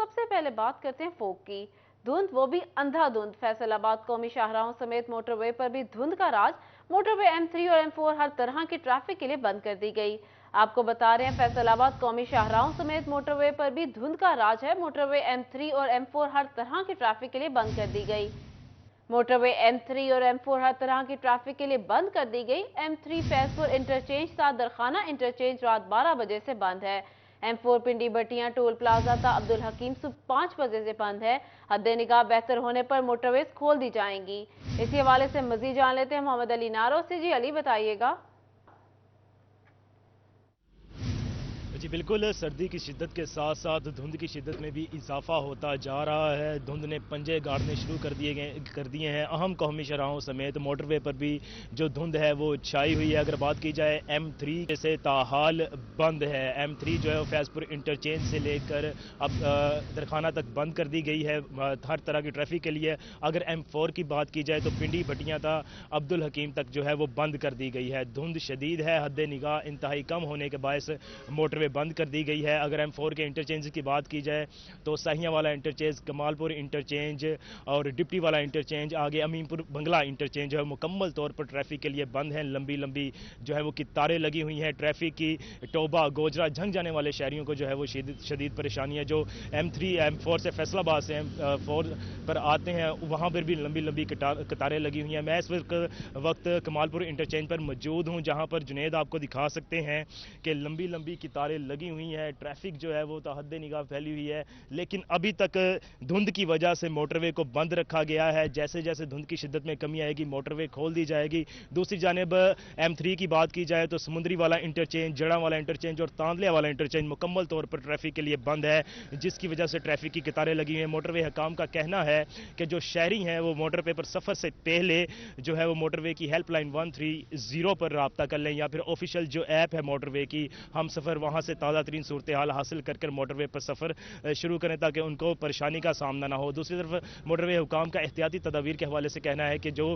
सबसे पहले बात करते हैं फोग की। धुंध, वो भी अंधाधुंध। फैसलाबाद कौमी शाहराहों समेत मोटरवे पर भी धुंध का राज। मोटरवे M3 और M4 हर तरह की ट्रैफिक के लिए बंद कर दी गई। आपको बता रहे हैं, फैसलाबाद कौमी शाहराहों समेत मोटरवे पर भी धुंध का राज है। मोटरवे M3 और M4 हर तरह की ट्रैफिक के लिए बंद कर दी गई। मोटरवे M3 और M4 हर तरह की ट्रैफिक के लिए बंद कर दी गई। M3 फैजपुर इंटरचेंज सादरखाना इंटरचेंज रात 12 बजे से बंद है। M4 पिंडी भट्टियां टोल प्लाजा था अब्दुल हकीम सुबह 5 बजे से बंद है। हद निगाह बेहतर होने पर मोटरवेज खोल दी जाएंगी। इसी हवाले से मजीद जान लेते हैं मोहम्मद अली नारो से। जी अली, बताइएगा। जी बिल्कुल, सर्दी की शिद्दत के साथ साथ धुंध की शिद्दत में भी इजाफा होता जा रहा है। धुंध ने पंजे गाड़ने शुरू कर दिए हैं। अहम कौमी शहराहों समेत मोटरवे पर भी जो धुंध है वो छाई हुई है। अगर बात की जाए M3 से ताहाल बंद है। M3 जो है फैजपुर इंटरचेंज से लेकर अब दरखाना तक बंद कर दी गई है हर तरह की ट्रैफिक के लिए। अगर M4 की बात की जाए तो पिंडी भटियां था अब्दुल हकीम तक जो है वो बंद कर दी गई है। धुंध शदीद है, हद निगाह इंतहाई कम होने के बायस मोटरवे बंद कर दी गई है। अगर M4 के इंटरचेंज की बात की जाए तो साहियां वाला इंटरचेंज, कमालपुर इंटरचेंज और डिप्टी वाला इंटरचेंज, आगे अमीनपुर बंगला इंटरचेंज है मुकम्मल तौर पर ट्रैफिक के लिए बंद है। लंबी लंबी जो है वो कितारें लगी हुई हैं ट्रैफिक की। टोबा गोजरा झंग जाने वाले शहरियों को जो है वो शदीद परेशानी है। जो M3 M4 से फैसलाबाद से M4 पर आते हैं वहाँ पर भी लंबी लंबी कतारें लगी हुई हैं। मैं इस वक्त कमालपुर इंटरचेंज पर मौजूद हूँ, जहाँ पर जुनेद आपको दिखा सकते हैं कि लंबी लंबी कितारें लगी हुई है। ट्रैफिक जो है वो तो हद निगाह फैली हुई है, लेकिन अभी तक धुंध की वजह से मोटरवे को बंद रखा गया है। जैसे जैसे धुंध की शिद्दत में कमी आएगी मोटरवे खोल दी जाएगी। दूसरी जानिब M3 की बात की जाए तो समुद्री वाला इंटरचेंज, जड़ा वाला इंटरचेंज और तांदलिया वाला इंटरचेंज मुकम्मल तौर पर ट्रैफिक के लिए बंद है, जिसकी वजह से ट्रैफिक की कतारें लगी हुई हैं। मोटरवे हकाम का कहना है कि जो शहरी हैं वो मोटरवे पर सफर से पहले जो है वो मोटरवे की हेल्पलाइन 130 पर रब्ता कर लें, या फिर ऑफिशियल जो ऐप है मोटरवे की हम सफ़र, वहाँ से ताज़ा तरीन सूरत हाल हासिल कर मोटरवे पर सफ़र शुरू करें ताकि उनको परेशानी का सामना ना हो। दूसरी तरफ मोटरवे हुकाम का एहतियाती तदाबीर के हवाले से कहना है कि जो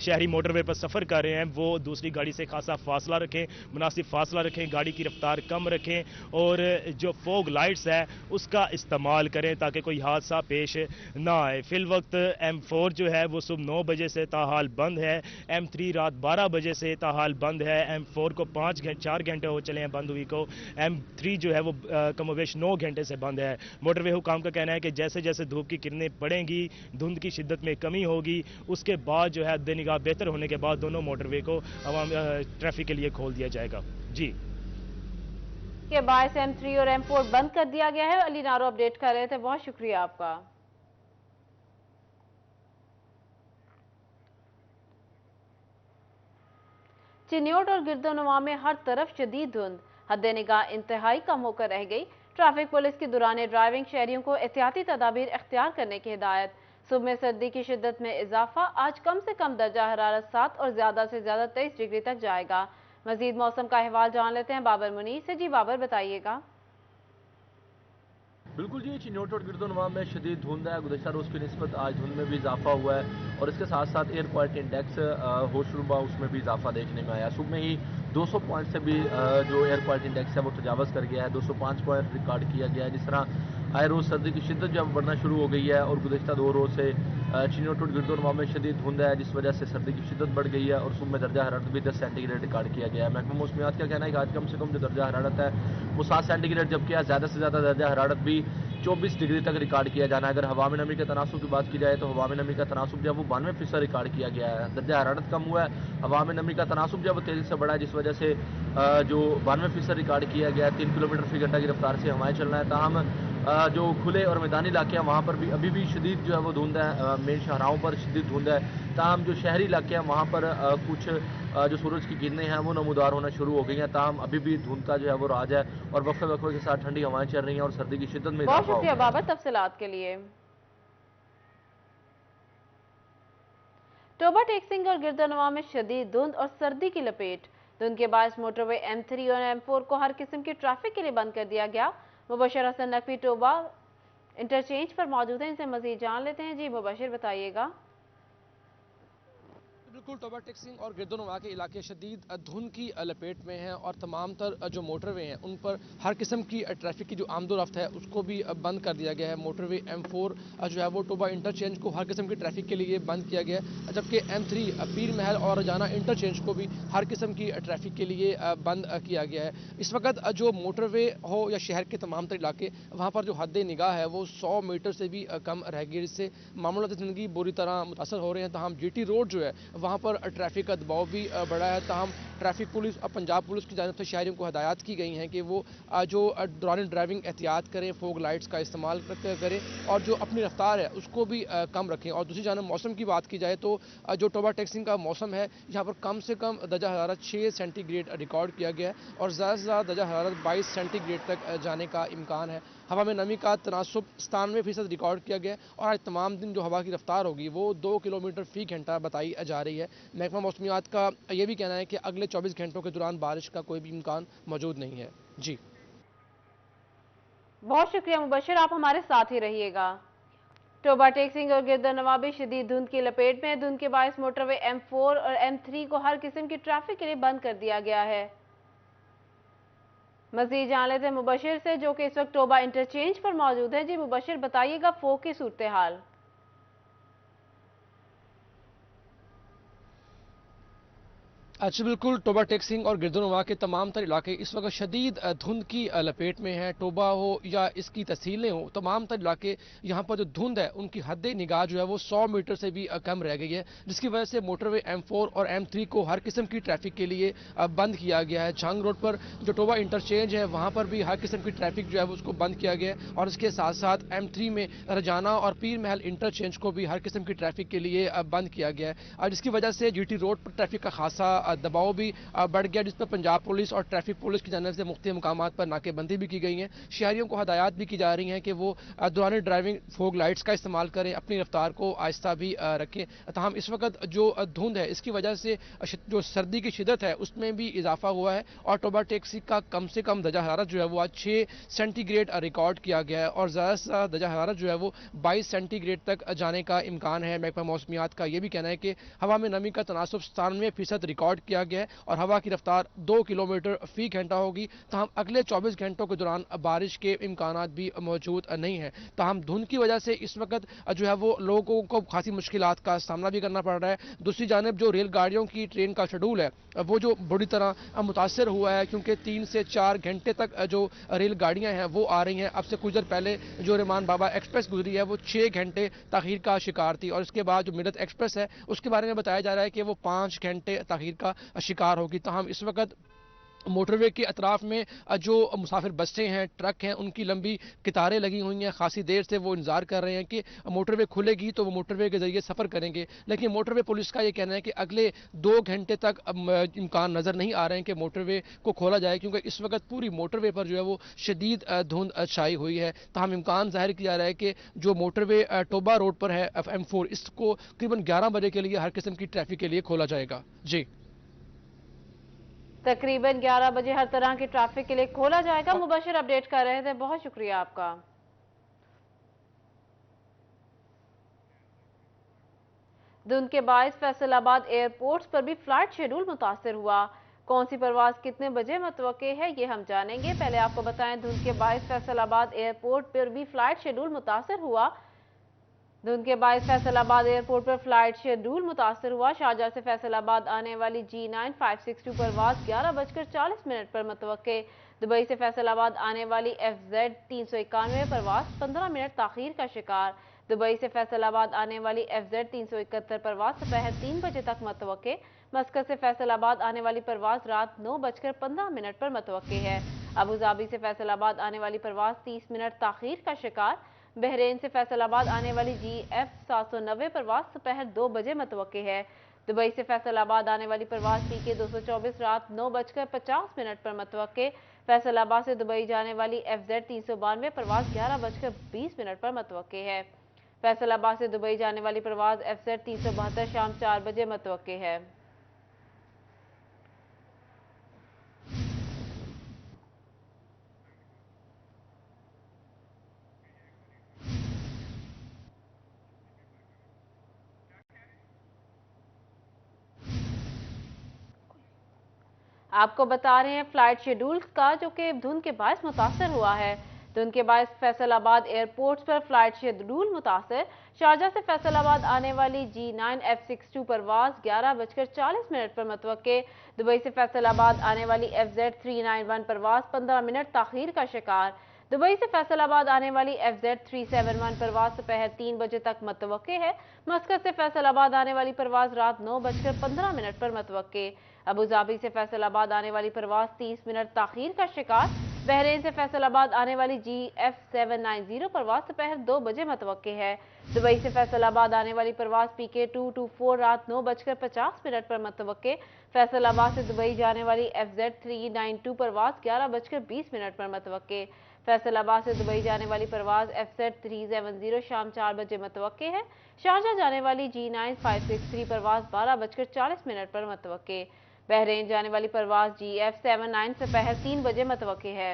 शहरी मोटरवे पर सफ़र कर रहे हैं वो दूसरी गाड़ी से खासा फासला रखें, मुनासिब फासला रखें, गाड़ी की रफ्तार कम रखें और जो फोग लाइट्स है उसका इस्तेमाल करें ताकि कोई हादसा पेश ना आए। फिल वक्त M4 जो है वो सुबह 9 बजे से ताहाल बंद है। M3 रात 12 बजे से ताहाल बंद है। M4 को 4 घंटे हो चले हैं बंद हुई को। M3 जो है वो कमोवेश 9 घंटे से बंद है। मोटरवे हुकाम का कहना है कि जैसे जैसे धूप की किरणें पड़ेंगी, धुंध की शिद्दत में कमी होगी, उसके बाद जो है निगाह बेहतर होने के बाद दोनों मोटरवे को ट्रैफिक के लिए खोल दिया जाएगा। जी के बायस M3 और M4 बंद कर दिया गया है। अली नारो अपडेट कर रहे थे, बहुत शुक्रिया आपका। चिन्योट और गिरदोनवा में हर तरफ शदीद धुंध, हद निगाह इंतहाई कम होकर रह गई। ट्रैफिक पुलिस की दौरान ड्राइविंग शहरियों को एहतियाती तदाबीर इख्तियार करने की हिदायत। सुबह में सर्दी की शिद्दत में इजाफा, आज कम से कम दर्जा हरारत 7 और ज्यादा से ज्यादा 23 डिग्री तक जाएगा। मजीद मौसम का अहवाल जान लेते हैं बाबर मुनीर से। जी बाबर, बताइएगा। बिल्कुल जी, चिन्योट और गिरदोनवा में शदीद धुंध है। गुज़श्ता रोज़ की निस्बत आज धुंध में भी इजाफा हुआ है और इसके साथ साथ एयर क्वालिटी इंडेक्स होशरुबा उसमें भी इजाफा देखने में आया। सुबह में ही 200 पॉइंट से भी जो एयर क्वालिटी इंडेक्स है वो तजावज़ कर गया है। 205 पॉइंट रिकॉर्ड किया गया है। जिस तरह आए रोज़ सर्दी की शिद्दत जब बढ़ना शुरू हो गई है और गुज़श्ता 2 रोज़ से चिन्योट और गिरदोनवा में शदीद धुंध है, जिस वजह से सर्दी की शिद्दत बढ़ गई है और सुबह में दर्जा हरारत भी 10 सेंटीग्रेड रिकॉर्ड किया गया है। महकमा मौसमियात का कहना है कि आज कम से कम जो दर्जा हरारत है वो 7 सेंटीग्रेड, जबकि आज ज़्यादा से ज़्यादा दर्जा हरारत भी 24 डिग्री तक रिकॉर्ड किया जाना है। अगर हवा में नमी के तनासुब की बात की जाए तो हवा में नमी का तनासुब जब वो 92% रिकॉर्ड किया गया है। दर्जा हरारत कम हुआ है, हवा में नमी का तनासुब जब तेज़ी से बढ़ा है, जिस वजह से जो 92% रिकॉर्ड किया गया है। 3 किलोमीटर फी घंटा की रफ्तार से हवाएं चल रहा है। ताहम जो खुले और मैदानी इलाके हैं वहाँ पर भी अभी भी शदीद जो है वो धुंध है। मेन शाहराहों पर शदीद धुंध है। ताहम जो शहरी इलाके हैं वहाँ पर कुछ जो सूरज की किरणें हैं वो नमूदार होना शुरू हो गई हैं। ताहम अभी भी धुंध का जो है वो राज है और वक्फे वक्फे के साथ ठंडी हवाएं चल रही हैं और सर्दी की शिद्दत में बहुत इजाफा हो शुक्रिया गया है। बाबर तफसीलात के लिए। टोबा टेक्सिंग और गिरदोनवा में शदीद धुंध और सर्दी की लपेट। धुंध के बाद मोटरवे M3 और M4 को हर किस्म की ट्रैफिक के लिए बंद कर दिया गया। मुबशर हसन नकवी टोबा इंटरचेंज पर मौजूद है, इनसे मजीद जान लेते हैं। जी मुबशर, बताइएगा। बिल्कुल टोबा टेक्सिंग और गिरदोनवा के इलाके शदीद धुंध की लपेट में हैं और तमाम तर जो मोटरवे हैं उन पर हर किस्म की ट्रैफिक की जो आमदोरफ्त है उसको भी बंद कर दिया गया है। मोटरवे M4 जो है वो टोबा इंटरचेंज को हर किस्म की ट्रैफिक के लिए बंद किया गया है, जबकि M3 पीर महल और रजाना इंटरचेंज को भी हर किस्म की ट्रैफिक के लिए बंद किया गया है। इस वक्त जो मोटरवे हो या शहर के तमाम तर इलाके, वहाँ पर जो हद निगाह है वो 100 मीटर से भी कम रह गई, जिससे मामूलात ज़िंदगी बुरी तरह मुतासर हो रहे हैं। तमाम GT रोड जो है वहाँ पर ट्रैफिक का दबाव भी बढ़ा है। ताहम ट्रैफिक पुलिस और पंजाब पुलिस की जानिब से शहरियों को हदायत की गई हैं कि वो जो दौरान ड्राइविंग एहतियात करें, फोग लाइट्स का इस्तेमाल करें और जो अपनी रफ्तार है उसको भी कम रखें। और दूसरी जानिब मौसम की बात की जाए तो जो टोबा टेक्सिंग का मौसम है, यहाँ पर कम से कम दर्जा हरारत 6 सेंटीग्रेड रिकॉर्ड किया गया है और ज़्यादा से ज़्यादा दर्जा हरारत 22 सेंटीग्रेड तक जाने का इम्कान है। हवा में नमी का तनासुब 97% रिकॉर्ड किया गया और आज तमाम दिन जो हवा की रफ्तार होगी वो 2 किलोमीटर फी घंटा बताई जा रही है। महकमा मौसमियात का ये भी कहना है कि अगले 24 घंटों के दौरान बारिश का कोई भी इम्कान मौजूद नहीं है। जी, बहुत शुक्रिया मुबशर, आप हमारे साथ ही रहिएगा। टोबा टेक्सिंग और गिरदनवा भी शदीद धुंध की लपेट में है। धुंध के बायस मोटरवे M4 और M3 को हर किस्म की ट्रैफिक के लिए बंद कर दिया गया है। मजीद जान लेते हैं मुबशर से, जो कि इस वक्त टोबा इंटरचेंज पर मौजूद है। जी मुबशर, बताइएगा फोग की सूरत हाल। अच्छा, बिल्कुल टोबा टेक्सिंग और गिरदोनवा के तमाम तर इलाके इस वक्त शदीद धुंध की लपेट में हैं। टोबा हो या इसकी तहसीलें हो, तमाम तर इलाके यहाँ पर जो धुंध है उनकी हद निगाह जो है वो 100 मीटर से भी कम रह गई है, जिसकी वजह से मोटरवे M4 और M3 को हर किस्म की ट्रैफिक के लिए बंद किया गया है। झांग रोड पर जो टोबा इंटरचेंज है वहाँ पर भी हर किस्म की ट्रैफिक जो है वो उसको बंद किया गया है और इसके साथ साथ M3 में रजाना और पीर महल इंटरचेंज को भी हर किस्म की ट्रैफिक के लिए बंद किया गया है और जिसकी वजह से GT रोड पर ट्रैफिक का खासा दबाव भी बढ़ गया, जिस पर पंजाब पुलिस और ट्रैफिक पुलिस की जानिब से मुख्तलिफ मुकामात पर नाकेबंदी भी की गई है। शहरियों को हदायत भी की जा रही हैं कि वो दौरान ड्राइविंग फोग लाइट्स का इस्तेमाल करें, अपनी रफ्तार को आहिस्ता भी रखें। तमाम इस वक्त जो धुंध है इसकी वजह से जो सर्दी की शिदत है उसमें भी इजाफा हुआ है और टोबा टैक्सी का कम से कम दर्जा हरारत जो है वो आज 6 सेंटीग्रेड रिकॉर्ड किया गया है और ज़्यादा से ज़्यादा दर्जा हरारत जो है वो 22 सेंटीग्रेड तक जाने का इम्कान है। महकमा मौसमियात का ये भी कहना है कि हवा में नमी का तनासुब 97% रिकॉर्ड किया गया है और हवा की रफ्तार 2 किलोमीटर फी घंटा होगी। तहम अगले 24 घंटों के दौरान बारिश के इम्कान भी मौजूद नहीं है। तहम धुंध की वजह से इस वक्त जो है वो लोगों को खासी मुश्किलात का सामना भी करना पड़ रहा है। दूसरी जानब जो रेलगाड़ियों की ट्रेन का शेड्यूल है वो जो बुरी तरह मुतासर हुआ है, क्योंकि 3 से 4 घंटे तक जो रेलगाड़ियां हैं वो आ रही हैं। अब से कुछ देर पहले जो रहमान बाबा एक्सप्रेस गुजरी है वो 6 घंटे ताखीर का शिकार थी और इसके बाद जो मिलत एक्सप्रेस है उसके बारे में बताया जा रहा है कि वो 5 घंटे ताखीर का शिकार होगी। तहम इस वक्त मोटरवे के अतराफ में जो मुसाफिर बसें हैं, ट्रक हैं, उनकी लंबी कतारें लगी हुई हैं। खासी देर से वो इंतजार कर रहे हैं कि मोटरवे खुलेगी तो वो मोटरवे के जरिए सफ़र करेंगे, लेकिन मोटरवे पुलिस का ये कहना है कि अगले 2 घंटे तक इम्कान नज़र नहीं आ रहे हैं कि मोटरवे को खोला जाए, क्योंकि इस वक्त पूरी मोटरवे पर जो है वो शदीद धुंध छाई हुई है। तमाम इम्कान जाहिर किया जा रहा है कि जो मोटरवे टोबा रोड पर है M4, इसको तकरीबन 11 बजे के लिए हर किस्म की ट्रैफिक के लिए खोला जाएगा। जी, तकरीबन 11 बजे हर तरह की ट्रैफिक के लिए खोला जाएगा। मुबशर अपडेट कर रहे थे, बहुत शुक्रिया आपका। धुंध के बायस फैसलाबाद एयरपोर्ट्स पर भी फ्लाइट शेड्यूल मुतासर हुआ। कौन सी परवाज कितने बजे मतवक्के है ये हम जानेंगे। पहले आपको बताएं, धुंध के बायस फैसलाबाद एयरपोर्ट पर भी फ्लाइट शेड्यूल मुतासर हुआ। धुंध के बायस फैसलाबाद एयरपोर्ट पर फ्लाइट शेड्यूल मुतासर हुआ। शारजाह से फैसलाबाद आने वाली G9 562 परवाज 11:40 पर मतवक्के। दुबई से फैसलाबाद आने वाली FZ 391 परवाज 15 मिनट ताखीर का शिकार। दुबई से फैसलाबाद आने वाली FZ 371 परवाज दोपहर 3 बजे तक मतवक्के। मस्कत से फैसलाबाद आने वाली परवाज रात 9:15 पर मतवक्के है। अबूधाबी से फैसलाबाद आने वाली परवाज 30 मिनट ताखीर का शिकार। बहरीन से फैसलाबाद आने वाली GF 790 परवाज दोपहर 2 बजे मतवक्के है। दुबई से फैसलाबाद आने वाली परवाज PK 224 रात 9:50 पर मतवक्के। फैसलाबाद से दुबई जाने वाली FZ 392 परवाज 11:20 पर मतवक्के है। फैसलाबाद से दुबई जाने वाली परवाज FZ 372 शाम 4 बजे मतवक्के है। आपको बता रहे हैं फ्लाइट शेड्यूल्स का, जो कि धुंध के बायस मुतासर हुआ है। धुंध के बायस फैसलाबाद एयरपोर्ट्स पर फ्लाइट शेड्यूल मुतासर। शारजा से फैसलाबाद आने वाली G9 F62 परवाज 11:40 पर मतवक्के। दुबई से फैसलाबाद आने वाली FZ391 परवाज 15 मिनट ताखीर का शिकार। दुबई से फैसलाबाद आने वाली FZ371 परवाज दोपहर 3 बजे तक मतवक्के है। मस्कत से फैसलाबाद आने वाली परवाज रात 9:15 पर मतवक्के। अबुधाबी से फैसलाबाद आने वाली परवाज 30 मिनट ताखीर का शिकार। बहरीन से फैसलाबाद आने वाली GF790 परवाज दोपहर 2 बजे मतवक्के है। दुबई से फैसलाबाद आने वाली परवाज PK224 रात 9:50 पर मतवक्के। फैसलाबाद से दुबई जाने वाली FZ392 परवाज 11:20 पर मतवक्के। फैसलाबाद से दुबई जाने वाली परवाज FZ370 शाम 4 बजे मतवक्के है। शारजा जाने वाली G9 563 परवाज 12:40 पर मतवक्के। बहरीन जाने वाली परवाज GF79 दोपहर 3 बजे मतवक्के है।